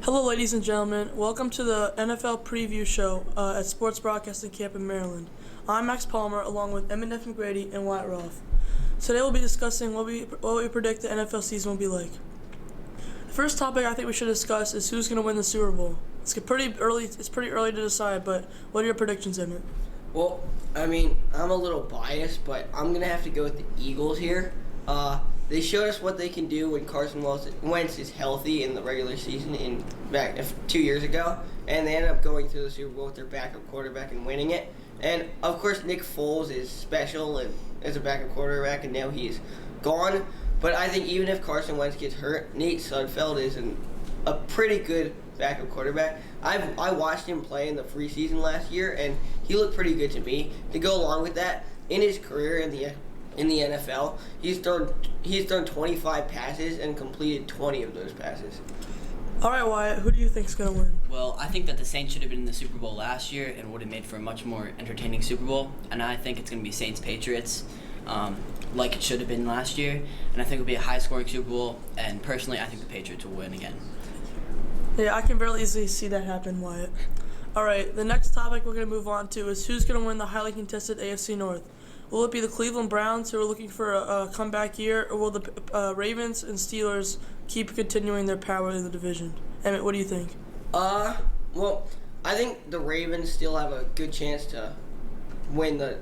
Hello, ladies and gentlemen. Welcome to the NFL preview show at Sports Broadcasting Camp in Maryland. I'm Max Palmer, along with Emmett McGrady and Wyatt Roth. Today we'll be discussing what we predict the NFL season will be like. The first topic I think we should discuss is who's going to win the Super Bowl. It's pretty early to decide, but what are your predictions, Emmett? Well, I'm a little biased, but I'm going to have to go with the Eagles here. They showed us what they can do when Carson Wentz is healthy in the regular season back 2 years ago, and they ended up going to the Super Bowl with their backup quarterback and winning it. And, of course, Nick Foles is special as a backup quarterback, and now he's gone. But I think even if Carson Wentz gets hurt, Nate Sudfeld is a pretty good backup quarterback. I watched him play in the preseason last year, and he looked pretty good to me. To go along with that, in his career in the NFL, he's thrown 25 passes and completed 20 of those passes. All right, Wyatt, who do you think's going to win? Well, I think that the Saints should have been in the Super Bowl last year and would have made for a much more entertaining Super Bowl. And I think it's going to be Saints-Patriots, like it should have been last year. And I think it'll be a high-scoring Super Bowl. And personally, I think the Patriots will win again. Yeah, I can very easily see that happen, Wyatt. All right, the next topic we're going to move on to is who's going to win the highly contested AFC North. Will it be the Cleveland Browns, who are looking for a comeback year, or will the Ravens and Steelers keep continuing their power in the division? Emmett, what do you think? Well, I think the Ravens still have a good chance to win the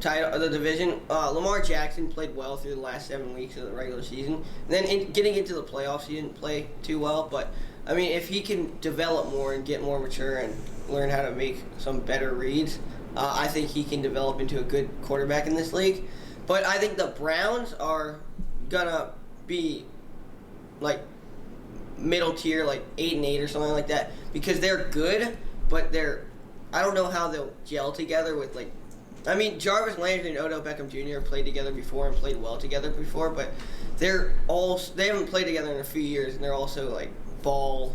title of the division. Lamar Jackson played well through the last 7 weeks of the regular season. And then getting into the playoffs, he didn't play too well. But, if he can develop more and get more mature and learn how to make some better reads, I think he can develop into a good quarterback in this league. But I think the Browns are going to be, middle tier, 8-8 or something like that, because they're good, but I don't know how they'll gel together with, Jarvis Landry and Odell Beckham Jr. played together before and played well together before, but they haven't played together in a few years, and they're also, ball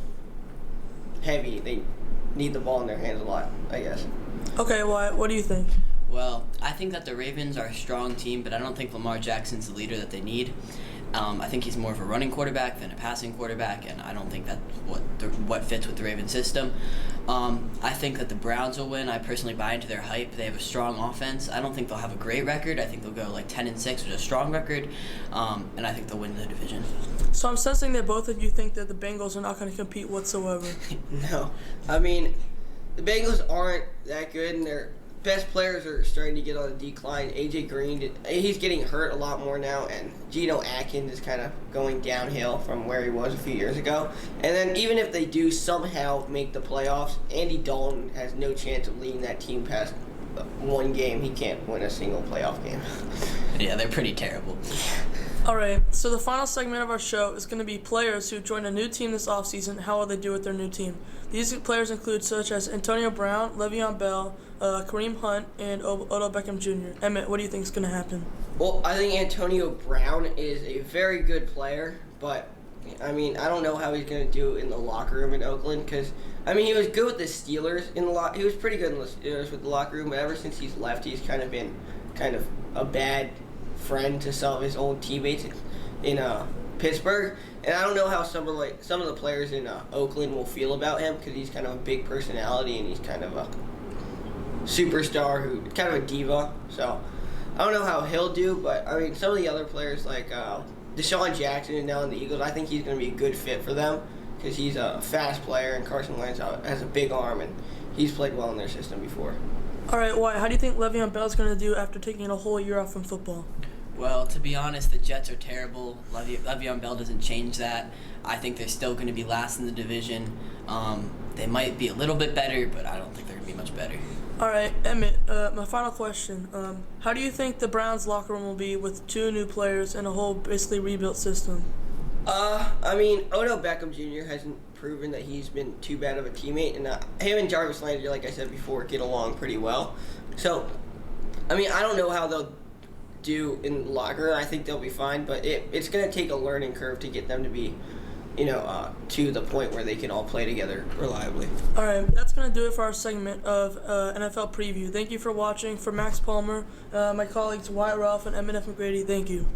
heavy. They need the ball in their hands a lot, I guess. Okay, Wyatt, what do you think? Well, I think that the Ravens are a strong team, but I don't think Lamar Jackson's the leader that they need. I think he's more of a running quarterback than a passing quarterback, and I don't think that's what fits with the Ravens system. I think that the Browns will win. I personally buy into their hype. They have a strong offense. I don't think they'll have a great record. I think they'll go 10-6 with a strong record, and I think they'll win the division. So I'm sensing that both of you think that the Bengals are not going to compete whatsoever. No. The Bengals aren't that good, and their best players are starting to get on a decline. A.J. Green, he's getting hurt a lot more now, and Geno Atkins is kind of going downhill from where he was a few years ago. And then even if they do somehow make the playoffs, Andy Dalton has no chance of leading that team past one game. He can't win a single playoff game. Yeah, they're pretty terrible. All right, so the final segment of our show is going to be players who joined a new team this offseason. How will they do with their new team? These players include such as Antonio Brown, Le'Veon Bell, Kareem Hunt, and Odell Beckham Jr. Emmett, what do you think is going to happen? Well, I think Antonio Brown is a very good player, but I don't know how he's going to do in the locker room in Oakland because, he was good with the Steelers he was pretty good in the Steelers with the locker room, but ever since he's left, he's kind of been a bad friend to some of his old teammates in Pittsburgh, and I don't know how some of the players in Oakland will feel about him because he's kind of a big personality and he's kind of a superstar who kind of a diva. So I don't know how he'll do, but some of the other players like Deshaun Jackson is now in the Eagles. I think he's going to be a good fit for them because he's a fast player and Carson Wentz has a big arm and he's played well in their system before. All right, Wyatt, how do you think Le'Veon Bell is going to do after taking a whole year off from football? Well, to be honest, the Jets are terrible. Le'Veon Bell doesn't change that. I think they're still going to be last in the division. They might be a little bit better, but I don't think they're going to be much better. All right, Emmett, my final question. How do you think the Browns' locker room will be with 2 new players and a whole basically rebuilt system? Odell Beckham Jr. hasn't proven that he's been too bad of a teammate, and him and Jarvis Landry, like I said before, get along pretty well. So, I don't know how they'll do in the locker room. I think they'll be fine, but it's going to take a learning curve to get them to be, to the point where they can all play together reliably. All right, that's going to do it for our segment of NFL Preview. Thank you for watching. For Max Palmer, my colleagues Wyatt Roth and Emmett McGrady, thank you.